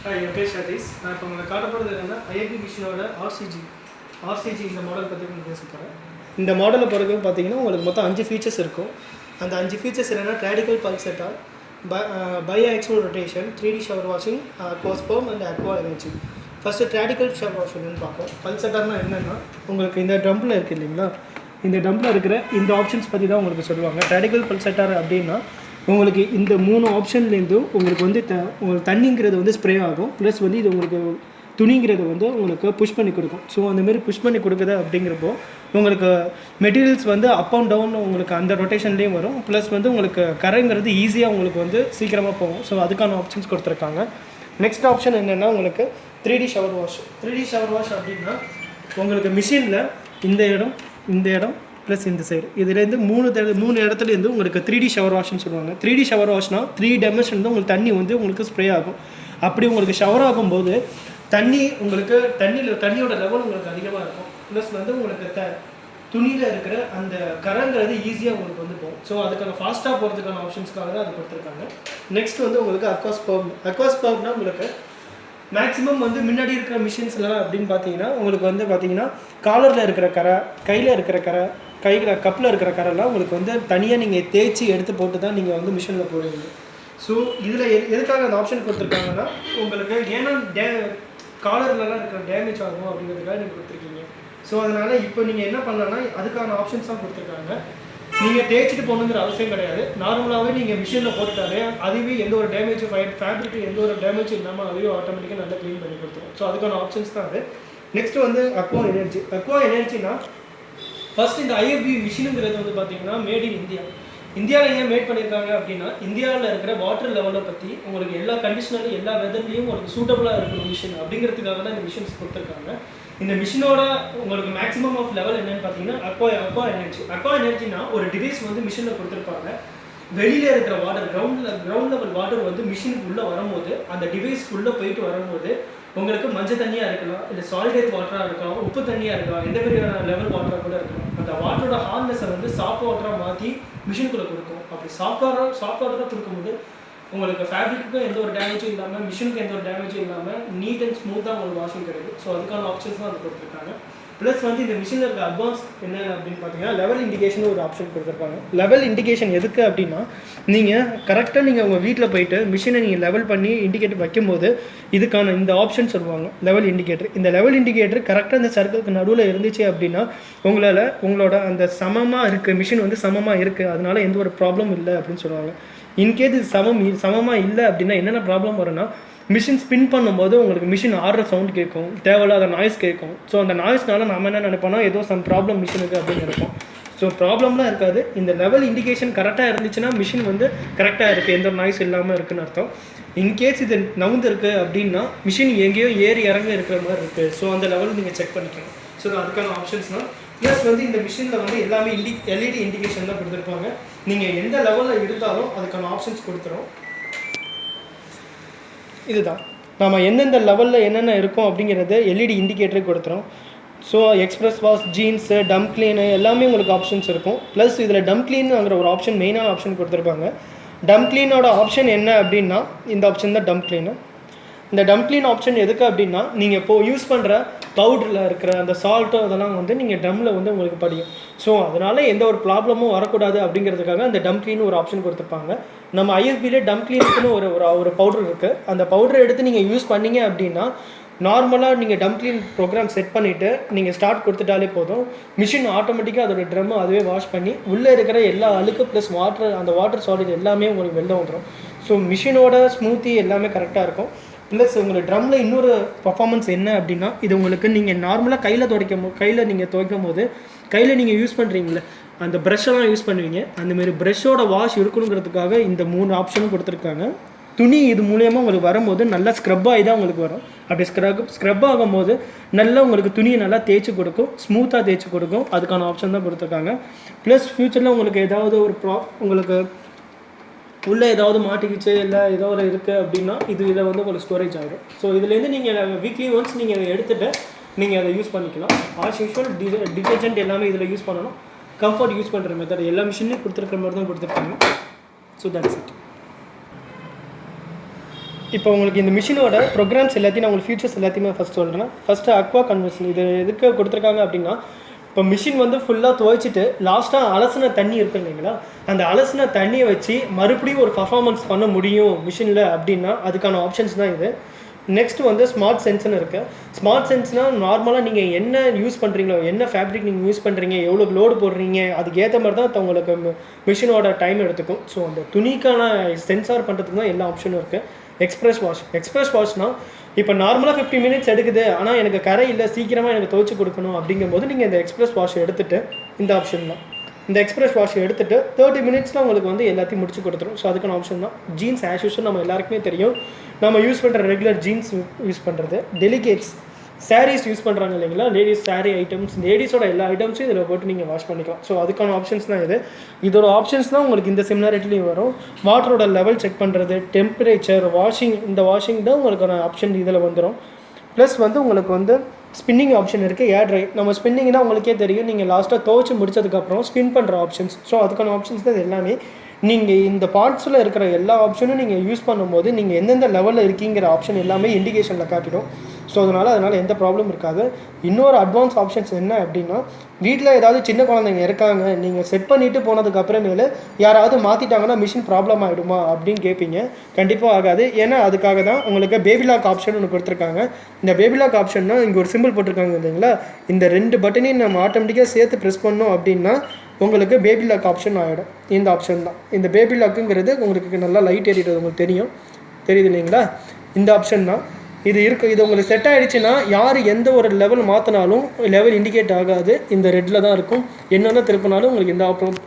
Hi, your case Satish. நான் இப்போ உங்களுக்கு காட்ட போகிறது என்னன்னா IFB மிஷினோட RCG இந்த மாடல் பற்றி உங்களுக்கு பேச போகிறேன். இந்த மாடலை பிறகு பார்த்தீங்கன்னா உங்களுக்கு மொத்தம் 5 ஃபீச்சர்ஸ் இருக்கும். அந்த 5 ஃபீச்சர்ஸ் என்னென்னா radical pulsator, biaxial rotation, 3D shower washing, aqua sperm and aqua energy. First radical shower வாஷிங்னு பார்ப்போம். பல்ஸ் செட்டார்னால் என்னென்னா உங்களுக்கு இந்த ட்ரம்பில் இருக்குது இல்லைங்களா, இந்த ட்ரம்பில் இருக்கிற இந்த ஆப்ஷன்ஸ் பற்றி தான் உங்களுக்கு சொல்லுவாங்க. ரேடிக்கல் பல்ஸ் செட்டார் அப்படின்னா உங்களுக்கு இந்த 3 ஆப்ஷன்லேருந்தும் உங்களுக்கு வந்து உங்களுக்கு தண்ணிங்கிறது வந்து ஸ்ப்ரே ஆகும், ப்ளஸ் வந்து இது உங்களுக்கு துணிங்கிறது வந்து உங்களுக்கு புஷ் பண்ணி கொடுக்கும். ஸோ அந்தமாரி புஷ் பண்ணி கொடுக்குது அப்படிங்கிறப்போ உங்களுக்கு மெட்டீரியல்ஸ் வந்து அப் அண்ட் டவுன் உங்களுக்கு அந்த ரொட்டேஷன்லேயும் வரும், ப்ளஸ் வந்து உங்களுக்கு கரைங்கிறது ஈஸியாக உங்களுக்கு வந்து சீக்கிரமாக போகும். ஸோ அதுக்கான ஆப்ஷன்ஸ் கொடுத்துருக்காங்க. நெக்ஸ்ட் ஆப்ஷன் என்னென்னா உங்களுக்கு 3D shower wash. 3D shower wash அப்படின்னா உங்களுக்கு மிஷினில் இந்த இடம் ப்ளஸ் இந்த சைடு இதுலேருந்து மூணு இடத்துலேருந்து உங்களுக்கு 3D ஷவர் வாஷ்னு சொல்லுவாங்க. 3D ஷவர் வாஷ்னால் 3 டைமென்ஷன் தான் உங்களுக்கு தண்ணி வந்து உங்களுக்கு ஸ்ப்ரே ஆகும். அப்படி உங்களுக்கு ஷவர் ஆகும்போது தண்ணியோட லெவல் உங்களுக்கு அதிகமாக இருக்கும், ப்ளஸ் வந்து உங்களுக்கு துணியில் இருக்கிற அந்த கரங்கிறது ஈஸியாக உங்களுக்கு வந்து போகும். ஸோ அதுக்கான ஃபாஸ்ட்டாக போகிறதுக்கான ஆப்ஷன்ஸ்க்காக தான் அது கொடுத்துருக்காங்க. நெக்ஸ்ட் வந்து உங்களுக்கு aqua spermனா உங்களுக்கு மேக்ஸிமம் வந்து முன்னாடி இருக்கிற மிஷின்ஸ்லாம் அப்படின்னு பார்த்தீங்கன்னா உங்களுக்கு வந்து பார்த்தீங்கன்னா காலரில் இருக்கிற கரை, கையில் இருக்கிற கரை, கப்பில் இருக்கிற கரெல்லாம் உங்களுக்கு வந்து தனியாக நீங்கள் தேய்ச்சி எடுத்து போட்டு தான் நீங்கள் வந்து மிஷினில் போடுவீங்க. ஸோ இதில் எதுக்காக அந்த ஆப்ஷன் கொடுத்துருக்காங்கன்னா உங்களுக்கு ஏன்னா காலர்லலாம் இருக்கிற டேமேஜ் ஆகும் அப்படிங்கிறதுக்காக நீங்கள் கொடுத்துருக்கீங்க. ஸோ அதனால் இப்போ நீங்கள் என்ன பண்ணலான்னா அதுக்கான ஆப்ஷன்ஸ் தான் கொடுத்துருக்காங்க. நீங்கள் தேய்ச்சிட்டு போகணுங்கிற அவசியம் கிடையாது. நார்மலாகவே நீங்கள் மிஷினில் போட்டுட்டாலே அதுவே எந்த ஒரு டேமேஜும் ஃபேப்ரிக்கு எந்த ஒரு டேமேஜும் இல்லாமல் அதுவே ஆட்டோமேட்டிக்காக நல்லா க்ளீன் பண்ணி கொடுத்துரும். ஸோ அதுக்கான ஆப்ஷன்ஸ் தான் அது. நெக்ஸ்ட் வந்து aqua எனர்ஜினா ஃபர்ஸ்ட் இந்த IFB மிஷினுங்கிறது வந்து பார்த்தீங்கன்னா மேட் இன் இந்தியா. இந்தியாவில் ஏன் மேட் பண்ணியிருக்காங்க அப்படின்னா இந்தியாவில் இருக்கிற வாட்டர் லெவலை பற்றி உங்களுக்கு எல்லா கண்டிஷனரும் எல்லா வெதர்லேயும் உங்களுக்கு சூட்டபுளாக இருக்கிற மிஷின் அப்படிங்கிறதுக்காக தான் இந்த மிஷின்ஸ் கொடுத்துருக்காங்க. இந்த மிஷினோட உங்களுக்கு மேக்ஸிமம் ஆஃப் லெவல் என்னன்னு பார்த்தீங்கன்னா aqua எனர்ஜினா ஒரு டிவைஸ் வந்து மிஷினில் கொடுத்துருப்பாங்க. வெளியில் இருக்கிற வாட்டர் கிரவுண்ட் லெவல் வாட்டர் வந்து மிஷினுக்கு உள்ளே வரும்போது அந்த டிவைஸ்க்குள்ளே போயிட்டு வரும்போது உங்களுக்கு மஞ்சள் தண்ணியாக இருக்கலாம், இல்லை சால்டேட் வாட்டராக இருக்கலாம், உப்பு தண்ணியாக இருக்கலாம், எந்த மாதிரியான லெவல் வாட்டராக கூட இருக்கலாம். அந்த வாட்டரோட ஹார்ட்னஸை வந்து சாஃப்ட் வாட்டராக மாற்றி மிஷினுக்குள்ளே கொடுக்கும். அப்படி சாஃப்ட் வாட்டராக கொடுக்கும்போது உங்களுக்கு ஃபேப்ரிக்கும் எந்த ஒரு டேமேஜும் இல்லாமல் மிஷினுக்கு எந்த ஒரு டேமேஜும் இல்லாமல் நீட் அண்ட் ஸ்மூத்தாக உங்களுக்கு வாஷிங் கிடைக்கும். ஸோ அதுக்கான ஆப்ஷன்ஸ் தான் அது கொடுத்துருக்காங்க. ப்ளஸ் வந்து இந்த மிஷினில் இருக்க அட்வான்ஸ் என்ன அப்படின்னு பார்த்தீங்கன்னா லெவல் இண்டிகேஷன் ஒரு ஆப்ஷன் கொடுத்துருப்பாங்க. லெவல் இண்டிகேஷன் எதுக்கு அப்படின்னா நீங்கள் கரெக்டாக நீங்கள் உங்கள் வீட்டில் போயிட்டு மிஷினை நீங்கள் லெவல் பண்ணி இண்டிகேட்டர் வைக்கும்போது இதுக்கான இந்த ஆப்ஷன் சொல்லுவாங்க லெவல் இண்டிகேட்டர். இந்த லெவல் இண்டிகேட்டர் கரெக்டாக இந்த சர்க்கிளுக்கு நடுவில் இருந்துச்சு அப்படின்னா உங்களோட அந்த சமமாக இருக்குது, மிஷின் வந்து சமமாக இருக்குது, அதனால எந்த ஒரு ப்ராப்ளம் இல்லை அப்படின்னு சொல்லுவாங்க. இன்கேஸ் இது சமமாக இல்லை அப்படின்னா என்னென்ன ப்ராப்ளம் வரும்னா மிஷின் ஸ்பின் பண்ணும்போது உங்களுக்கு மிஷின் ஆடுற சவுண்ட் கேட்கும், தேவையில்லாத நாய்ஸ் கேட்கும். ஸோ அந்த நாய்ஸ்னால நம்ம என்ன நினைப்போம்னா ஏதோ சம் ப்ராப்ளம் மிஷினுக்கு அப்படின்னு நினைப்போம். ஸோ ப்ராப்ளம்லாம் இருக்காது. இந்த லெவல் இண்டிகேஷன் கரெக்டாக இருந்துச்சுன்னா மிஷின் வந்து கரெக்டாக இருக்குது, எந்த நாய்ஸ் இல்லாமல் இருக்குதுன்னு அர்த்தம். இன்கேஸ் இது நவுந்து இருக்குது அப்படின்னா மிஷின் எங்கேயோ ஏறி இறங்க இருக்கிற மாதிரி இருக்குது. ஸோ அந்த லெவல் நீங்கள் செக் பண்ணிக்கணும். ஸோ அதுக்கான ஆப்ஷன்ஸ்னால் ப்ளஸ் வந்து இந்த மிஷினில் வந்து எல்லாமே LED இண்டிகேஷன் தான் கொடுத்துருப்பாங்க. நீங்கள் எந்த லெவலில் எடுத்தாலும் அதுக்கான ஆப்ஷன்ஸ் கொடுத்துரும். இதுதான் நம்ம எந்தெந்த லெவலில் என்னென்ன இருக்கும் அப்படிங்கிறது LED இண்டிகேட்டரே கொடுத்துரும். ஸோ எக்ஸ்பிரஸ் வாஷ், ஜீன்ஸு, டம் க்ளீனு எல்லாமே உங்களுக்கு ஆப்ஷன்ஸ் இருக்கும். ப்ளஸ் இதில் டம் க்ளீனுங்கிற ஒரு ஆப்ஷன் மெயினான ஆப்ஷன் கொடுத்துருப்பாங்க. டம் க்ளீனோட ஆப்ஷன் என்ன அப்படின்னா இந்த ஆப்ஷன் தான் டம் க்ளீனு. இந்த டம் க்ளீன் ஆப்ஷன் எதுக்கு அப்படின்னா நீங்கள் இப்போது யூஸ் பண்ணுற பவுடரில் இருக்கிற அந்த சால்ட்டோ அதெல்லாம் வந்து நீங்கள் டம்மில் வந்து உங்களுக்கு படியும். ஸோ அதனால் எந்த ஒரு ப்ராப்ளமும் வரக்கூடாது அப்படிங்கிறதுக்காக அந்த டம் க்ளீன் ஒரு ஆப்ஷன் கொடுத்துருப்பாங்க. நம்ம IFBலே டம் க்ளீனுக்குன்னு ஒரு பவுடர் இருக்குது. அந்த பவுடரை எடுத்து நீங்கள் யூஸ் பண்ணீங்க அப்படின்னா நார்மலாக நீங்கள் டம் க்ளீன் ப்ரோக்ராம் செட் பண்ணிவிட்டு நீங்கள் ஸ்டார்ட் கொடுத்துட்டாலே போதும், மிஷின் ஆட்டோமேட்டிக்காக அதோட ட்ரம்மை அதுவே வாஷ் பண்ணி உள்ளே இருக்கிற எல்லா அழுக்கு ப்ளஸ் அந்த வாட்டர் சாலிட் எல்லாமே உங்களுக்கு வெளில வந்துடும். ஸோ மிஷினோட ஸ்மூத்தி எல்லாமே கரெக்டாக இருக்கும். ப்ளஸ் உங்களுக்கு ட்ரம்மில் இன்னொரு பர்ஃபார்மன்ஸ் என்ன அப்படின்னா இது உங்களுக்கு நீங்கள் நார்மலாக கையில் நீங்கள் துவைக்கும் போது கையில் நீங்கள் யூஸ் பண்ணுறீங்களே அந்த ப்ரஷ்ஷெல்லாம் யூஸ் பண்ணுவீங்க, அந்தமாரி ப்ரஷ்ஷோட வாஷ் இருக்கணுங்கிறதுக்காக இந்த 3 ஆப்ஷனும் கொடுத்துருக்காங்க. துணி இது மூலயமா உங்களுக்கு வரும்போது நல்லா ஸ்க்ரப் ஆகி தான் உங்களுக்கு வரும். அப்படி ஸ்க்ரப் ஆகும்போது நல்லா உங்களுக்கு துணியை நல்லா தேய்ச்சி கொடுக்கும், ஸ்மூத்தாக தேய்ச்சி கொடுக்கும். அதுக்கான ஆப்ஷன் தான் கொடுத்துருக்காங்க. ப்ளஸ் ஃப்யூச்சரில் உங்களுக்கு ஏதாவது ஒரு உங்களுக்கு உள்ளே ஏதாவது மாட்டிக்கிச்சு இல்லை ஏதாவது இருக்குது அப்படின்னா இதில் வந்து உங்களுக்கு ஸ்டோரேஜ் ஆகிடும். ஸோ இதுலேருந்து நீங்கள் வீக்லி ஒன்ஸ் நீங்கள் அதை எடுத்துகிட்டு நீங்கள் அதை யூஸ் பண்ணிக்கலாம். ஆஸ் யூஷுவல் டிட்டர்ஜென்ட் எல்லாமே இதில் யூஸ் பண்ணணும். கம்ஃபர்ட் யூஸ் பண்ணுற மெத்தட் எல்லா மிஷின்லேயும் கொடுத்துருக்கிற மாதிரி தான் கொடுத்துருக்காங்க. So that's it. இப்போ உங்களுக்கு இந்த மிஷினோட ப்ரோக்ராம்ஸ் எல்லாத்தையும் நான் உங்களுக்கு ஃபீச்சர்ஸ் எல்லாத்தையுமே ஃபஸ்ட் சொல்கிறேன். ஃபஸ்ட்டு அக்வா கன்வர்ஷன் இது எதுக்கு கொடுத்துருக்காங்க அப்படின்னா, இப்போ மிஷின் வந்து ஃபுல்லாக துவைச்சிட்டு லாஸ்ட்டாக அலசின தண்ணி இருக்கும் இல்லைங்களா, அந்த அலசின தண்ணியை வச்சு மறுபடியும் ஒரு பர்ஃபார்மன்ஸ் பண்ண முடியும் மிஷினில் அப்படின்னா அதுக்கான ஆப்ஷன்ஸ் தான் இது. நெக்ஸ்ட் வந்து ஸ்மார்ட் சென்ஸ்னு இருக்குது. ஸ்மார்ட் சென்ஸ்னால் நார்மலாக நீங்கள் என்ன யூஸ் பண்ணுறீங்களோ, என்ன ஃபேப்ரிக் நீங்கள் யூஸ் பண்ணுறீங்க, எவ்வளோ லோடு போடுறீங்க, அதுக்கு ஏற்ற மாதிரி தான் உங்களுக்கு மிஷினோட டைம் எடுத்துக்கும். ஸோ அந்த துணிக்கான சென்சார் பண்ணுறதுக்கு தான் எல்லா ஆப்ஷனும் இருக்குது. எக்ஸ்பிரஸ் வாஷ்னால் இப்போ நார்மலாக 50 மினிட்ஸ் எடுக்குது, ஆனால் எனக்கு கரை இல்லை, சீக்கிரமாக எனக்கு துவைச்சி கொடுக்கணும் அப்படிங்கும்போது நீங்கள் இந்த எக்ஸ்பிரஸ் வாஷ் எடுத்துகிட்டு இந்த ஆப்ஷன் தான். இந்த எக்ஸ்பிரஸ் வாஷ் எடுத்துகிட்டு 30 மினிட்ஸில் உங்களுக்கு வந்து எல்லாத்தையும் முடிச்சு கொடுத்துரும். ஸோ அதுக்கான ஆப்ஷன் தான். ஜீன்ஸ் ஆஸ் யூஷுவல் நம்ம எல்லாருக்குமே தெரியும், நம்ம யூஸ் பண்ணுற ரெகுலர் ஜீன்ஸ் யூஸ் பண்ணுறது. டெலிகேட்ஸ் சாரீஸ் யூஸ் பண்ணுறாங்க இல்லைங்களா, லேடிஸ் சாரீ ஐட்டம்ஸ், லேடிஸோட எல்லா ஐட்டம்ஸும் இதில் போட்டு நீங்கள் வாஷ் பண்ணிக்கலாம். ஸோ அதுக்கான ஆப்ஷன்ஸ் தான் இது. இதோட ஆப்ஷன்ஸ் தான் உங்களுக்கு இந்த சிமிலாரிட்டிலையும் வரும். வாட்டரோட லெவல் செக் பண்ணுறது, டெம்பரேச்சர், வாஷிங், இந்த வாஷிங் தான் உங்களுக்கான ஆப்ஷன் இதில் வந்துடும். ப்ளஸ் வந்து உங்களுக்கு வந்து ஸ்பின்னிங் ஆப்ஷன் இருக்குது, ஏர் ட்ரை. நம்ம ஸ்பின்னிங்னா உங்களுக்கே தெரியும், நீங்கள் லாஸ்ட்டாக துவைச்சி முடிச்சதுக்கப்புறம் ஸ்பின் பண்ணுற ஆப்ஷன்ஸ். ஸோ அதுக்கான ஆப்ஷன்ஸ் தான் எல்லாமே. நீங்கள் இந்த பார்ட்ஸில் இருக்கிற எல்லா ஆப்ஷனும் நீங்கள் யூஸ் பண்ணும்போது நீங்கள் எந்தெந்த லெவலில் இருக்கீங்கிற ஆப்ஷன் எல்லாமே இண்டிகேஷனில் காட்டிடும். ஸோ அதனால் எந்த ப்ராப்ளம் இருக்காது. இன்னொரு அட்வான்ஸ் ஆப்ஷன்ஸ் என்ன அப்படின்னா, வீட்டில் ஏதாவது சின்ன குழந்தைங்க இருக்காங்க, நீங்கள் செட் பண்ணிவிட்டு போனதுக்கப்புறமேல யாராவது மாற்றிட்டாங்கன்னா மிஷின் ப்ராப்ளம் ஆகிடுமா அப்படின்னு கேட்பீங்க. கண்டிப்பாக ஆகாது. ஏன்னா அதுக்காக தான் உங்களுக்கு பேபி லாக் ஆப்ஷன் ஒன்று கொடுத்துருக்காங்க. இந்த பேபி லாக் ஆப்ஷன்னா இங்கே ஒரு சிம்பிள் போட்டிருக்காங்க இல்லைங்களா, இந்த 2 பட்டனையும் நம்ம ஆட்டோமேட்டிக்காக சேர்த்து ப்ரெஸ் பண்ணோம் அப்படின்னா உங்களுக்கு பேபி லாக் ஆப்ஷன் ஆகிடும். இந்த ஆப்ஷன் தான். இந்த பேபி லாக்குங்கிறது உங்களுக்கு நல்லா லைட் எரியுது, உங்களுக்கு தெரியுது இல்லைங்களா, இந்த ஆப்ஷன் தான் இது இருக்குது. இது உங்களுக்கு செட் ஆகிடுச்சுன்னா யார் எந்த ஒரு லெவல் மாற்றினாலும் லெவல் இண்டிகேட் ஆகாது, இந்த ரெட்டில் தான் இருக்கும். என்னென்ன திருப்பினாலும் உங்களுக்கு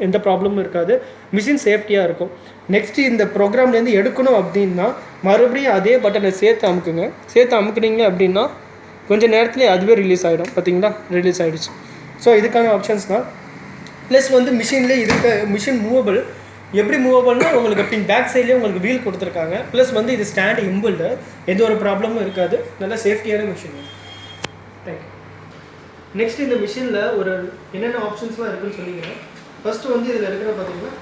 எந்த ப்ராப்ளமும் இருக்காது. மிஷின் சேஃப்டியாக இருக்கும். நெக்ஸ்ட்டு இந்த ப்ரோக்ராம்லேருந்து எடுக்கணும் அப்படின்னா மறுபடியும் அதே பட்டனை சேர்த்து அமுக்குங்க. சேர்த்து அமுக்குனீங்க அப்படின்னா கொஞ்சம் நேரத்துலேயே அதுவே ரிலீஸ் ஆகிடும். பார்த்தீங்களா, ரிலீஸ் ஆகிடுச்சு. ஸோ இதுக்கான ஆப்ஷன்ஸ் தான். ப்ளஸ் வந்து மிஷின்லேயே இருக்க மிஷின் மூவபிள். எப்படி மூவபிள்னா உங்களுக்கு பின் பேக் சைட்லேயே உங்களுக்கு வீல் கொடுத்துருக்காங்க. ப்ளஸ் வந்து இது ஸ்டாண்ட் இம்பிள்டு, எந்த ஒரு ப்ராப்ளமும் இருக்காது. நல்லா சேஃப்டியான மிஷின். தேங்க்யூ. நெக்ஸ்ட் இந்த மிஷினில் ஒரு என்னென்ன ஆப்ஷன்ஸ்லாம் இருக்குதுன்னு சொல்லிக்கிறேன். ஃபஸ்ட்டு வந்து இதில் இருக்கிற பார்த்தீங்கன்னா,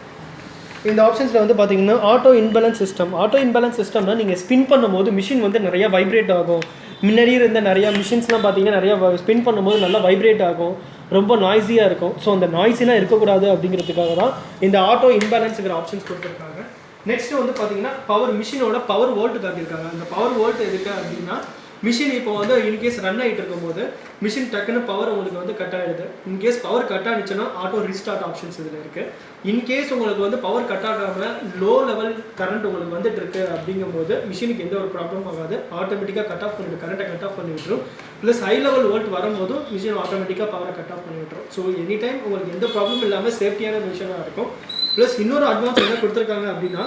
இந்த ஆப்ஷன்ஸில் வந்து பார்த்தீங்கன்னா auto imbalance system. Auto imbalance சிஸ்டம்னா நீங்கள் ஸ்பின் பண்ணும்போது மிஷின் வந்து நிறையா வைப்ரேட் ஆகும். முன்னாடியே இருந்த நிறையா மிஷின்ஸ்லாம் பார்த்தீங்கன்னா நிறையா ஸ்பின் பண்ணும்போது நல்லா வைப்ரேட் ஆகும், ரொம்ப நாய்ஸியாக இருக்கும். ஸோ அந்த நாய்ஸிலாம் இருக்கக்கூடாது அப்படிங்கிறதுக்காக தான் இந்த ஆட்டோ இன்பேலன்ஸுங்கிற ஆப்ஷன்ஸ் கொடுத்துருக்காங்க. நெக்ஸ்ட்டு வந்து பார்த்தீங்கன்னா பவர், மிஷினோட பவர் வோல்ட் காட்டியிருக்காங்க. அந்த பவர் வோல்ட் எதுக்கு அப்படின்னா, மிஷின் இப்போ வந்து இன்கேஸ் ரன் ஆகிட்டு இருக்கும்போது மிஷின் டக்குன்னு பவர் உங்களுக்கு வந்து கட் ஆகிடுது. இன்கேஸ் பவர் கட் ஆகிடுச்சுன்னா ஆட்டோ ரீஸ்டார்ட் ஆப்ஷன்ஸ் இதில் இருக்குது. இன்கேஸ் உங்களுக்கு வந்து பவர் கட் ஆகாமல் லோ லெவல் கரண்ட் உங்களுக்கு வந்துட்டு இருக்கு அப்படிங்கும்போது மிஷினுக்கு எந்த ஒரு ப்ராப்ளம் ஆகாது. ஆட்டோமேட்டிக்காக கட் ஆஃப் பண்ணிவிட்டு கரண்ட்டை கட் ஆஃப் பண்ணி விட்டுரும். ப்ளஸ் ஹை லெவல் வோல்ட் வரும்போதும் மிஷின் ஆட்டோமேட்டிக்காக பவரை கட் ஆஃப் பண்ணி விட்டுரும். ஸோ எனி டைம் உங்களுக்கு எந்த ப்ராப்ளம் இல்லாமல் சேஃப்டியான மிஷினாக இருக்கும். ப்ளஸ் இன்னொரு அட்வான்ஸ் என்ன கொடுத்துருக்காங்க அப்படின்னா,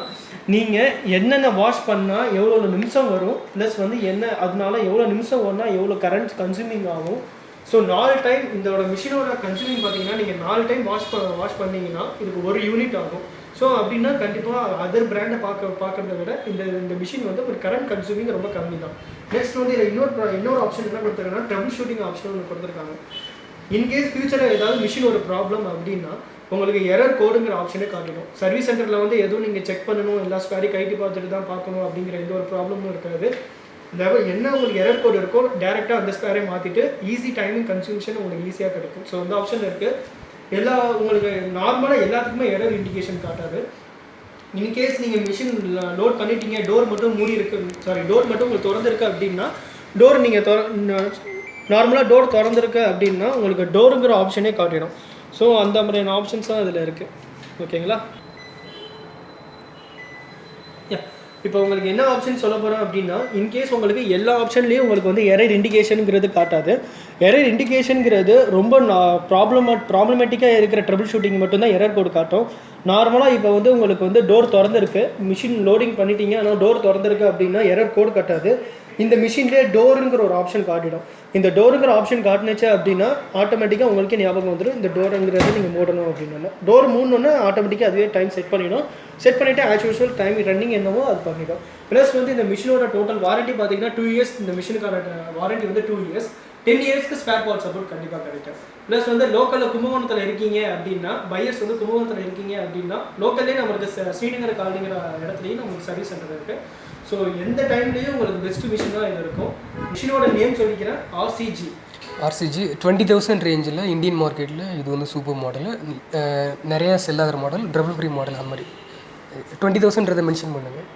நீங்கள் என்னென்ன வாஷ் பண்ணால் எவ்வளோ நிமிஷம் வரும், ப்ளஸ் வந்து அதனால எவ்வளோ நிமிஷம் வரும்னா எவ்வளோ கரண்ட் கன்சூமிங் ஆகும். ஸோ 4 டைம் இதோட மிஷினோட கன்சூமிங் பார்த்தீங்கன்னா, நீங்கள் 4 டைம் வாஷ் பண்ணிங்கன்னா இதுக்கு 1 யூனிட் ஆகும். ஸோ அப்படின்னா கண்டிப்பாக அதர் பிராண்டை பார்க்கறத விட இந்த மிஷின் வந்து ஒரு கரண்ட் கன்சூமிங் ரொம்ப கம்மி தான். நெக்ஸ்ட் வந்து இதில் இன்னொரு ஆப்ஷன் என்ன கொடுத்துருக்காங்கன்னா, ட்ரபிள் ஷூட்டிங் ஆப்ஷன் ஒன்று கொடுத்துருக்காங்க. இன்கேஸ் ஃபியூச்சரில் ஏதாவது மிஷின் ஒரு ப்ராப்ளம் அப்படின்னா உங்களுக்கு எரர் கோடுங்கிற ஆப்ஷனே காட்டிடும். சர்வீஸ் சென்டரில் வந்து எதுவும் நீங்கள் செக் பண்ணணும், எல்லா ஸ்பேரி கைட்டு பார்த்துட்டு தான் பார்க்கணும் அப்படிங்கிற எந்த ஒரு ப்ராப்ளமும் இருக்காது. என்ன உங்களுக்கு எரர் கோடு இருக்கோ டேரெக்டாக அந்த ஸ்பேரை மாற்றிட்டு ஈஸி டைமிங் கன்சூம்ஷன் உங்களுக்கு ஈஸியாக கிடைக்கும். ஸோ அந்த ஆப்ஷன் இருக்குது. உங்களுக்கு நார்மலாக எல்லாத்துக்குமே எரர் இண்டிகேஷன் காட்டாது. இன்கேஸ் நீங்கள் மிஷின் லோட் பண்ணிட்டீங்க, டோர் மட்டும் டோர் மட்டும் உங்களுக்கு திறந்துருக்கு அப்படின்னா, டோர் நீங்கள் நார்மலாக டோர் திறந்துருக்கு அப்படின்னா உங்களுக்கு டோருங்கிற ஆப்ஷனே காட்டிடும். ஸோ அந்த மாதிரியான ஆப்ஷன்ஸ் தான் இதில் இருக்குது. ஓகேங்களா? இப்போ உங்களுக்கு என்ன ஆப்ஷன் சொல்ல போகிறோம் அப்படின்னா, இன்கேஸ் உங்களுக்கு எல்லா ஆப்ஷன்லேயும் உங்களுக்கு வந்து எரர் இண்டிகேஷனுங்கிறது காட்டாது. எரர் இண்டிகேஷனுங்கிறது ரொம்ப ப்ராப்ளமேட்டிக்காக இருக்கிற ட்ரபிள் ஷூட்டிங் மட்டும்தான் எரர் கோடு காட்டும். நார்மலாக இப்போ வந்து உங்களுக்கு வந்து டோர் திறந்துருக்கு, மிஷின் லோடிங் பண்ணிட்டீங்க, ஆனால் டோர் திறந்துருக்கு அப்படின்னா எரர் கோடு காட்டாது. இந்த மிஷின்லேயே டோருங்கிற ஒரு ஆப்ஷன் காட்டிடும். இந்த டோருங்கிற ஆப்ஷன் காட்டினுச்சு அப்படின்னா ஆட்டோமேட்டிக்காக உங்களுக்கே ஞாபகம் வந்துடும் இந்த டோருங்கிறது நீங்கள் மூடணும் அப்படின்னா. டோர் மூடணுன்னா ஆட்டோமேட்டிக்காக அதுவே டைம் செட் பண்ணிவிடும். செட் பண்ணிவிட்டு ஆஸ் யூஸ்வல் டைம் ரன்னிங் என்னவோ அது பண்ணிடும். ப்ளஸ் வந்து இந்த மிஷினோட டோட்டல் வாரண்ட்டி பார்த்தீங்கன்னா 2 இயர்ஸ். இந்த மிஷினுக்கான வாரண்ட்டி வந்து 2 இயர்ஸ். 10 இயர்ஸ்க்கு ஸ்பேர் பார்ட் சப்போர்ட் கண்டிப்பாக கிடைக்கும். ப்ளஸ் வந்து லோக்கலில் கும்பகோணத்தில் இருக்கீங்க அப்படின்னா, பையர்ஸ் வந்து கும்பகோணத்தில் இருக்கீங்க அப்படின்னா, லோக்கல்லே நம்மளுக்கு ஸ்ரீநகர் காலனிங்கிற இடத்துலையும் நமக்கு சர்வீஸ் சென்டர் இருக்குது. ஸோ எந்த டைம்லேயும் உங்களுக்கு பெஸ்ட் மிஷின் தான் இது இருக்கும். மிஷினோட நேம் சொல்லிக்கிறேன், RCG 20,000 ரேஞ்சில் இந்தியன் மார்க்கெட்டில் இது வந்து சூப்பர் மாடலு. நிறையா செல் ஆகிற மாடல், ட்ரபிள் ஃப்ரீ மாடல். அந்த மாதிரி 20,000 மென்ஷன் பண்ணுங்கள்.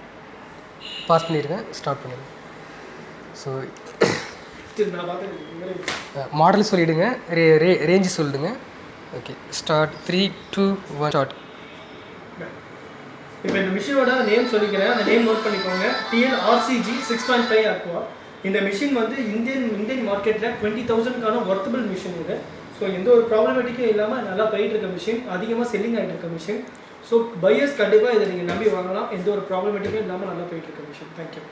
பாஸ் பண்ணிடுங்க, ஸ்டார்ட் பண்ணுங்கள். ஸோ மாடல் சொல்லிவிடுங்க, ரேஞ்சு சொல்லிடுங்க. Okay, start. 3, 2, 1 ஸ்டார்ட். இப்போ இந்த மிஷினோட நேம் சொல்லிக்கிறேன், அந்த நேம் நோட் பண்ணிக்கோங்க. RCG 6.5 Aqua. இந்த மிஷின் வந்து இந்தியன் மார்க்கெட்டில் 20,000க்கான ஒர்த்தபிள் மிஷின் இது. ஸோ எந்த ஒரு ப்ராப்ளமேட்டிக்கும் இல்லாமல் நல்லா போயிட்டு இருக்க மிஷின், அதிகமாக செல்லிங் ஆகிட்டு இருக்க மிஷின். ஸோ பையர்ஸ் கண்டிப்பாக இதை நீங்கள் நம்பி வாங்கலாம். எந்த ஒரு ப்ராப்ளமேட்டிக்கும் இல்லாமல் நல்லா போயிட்டு இருக்க மிஷின். தேங்க்யூ.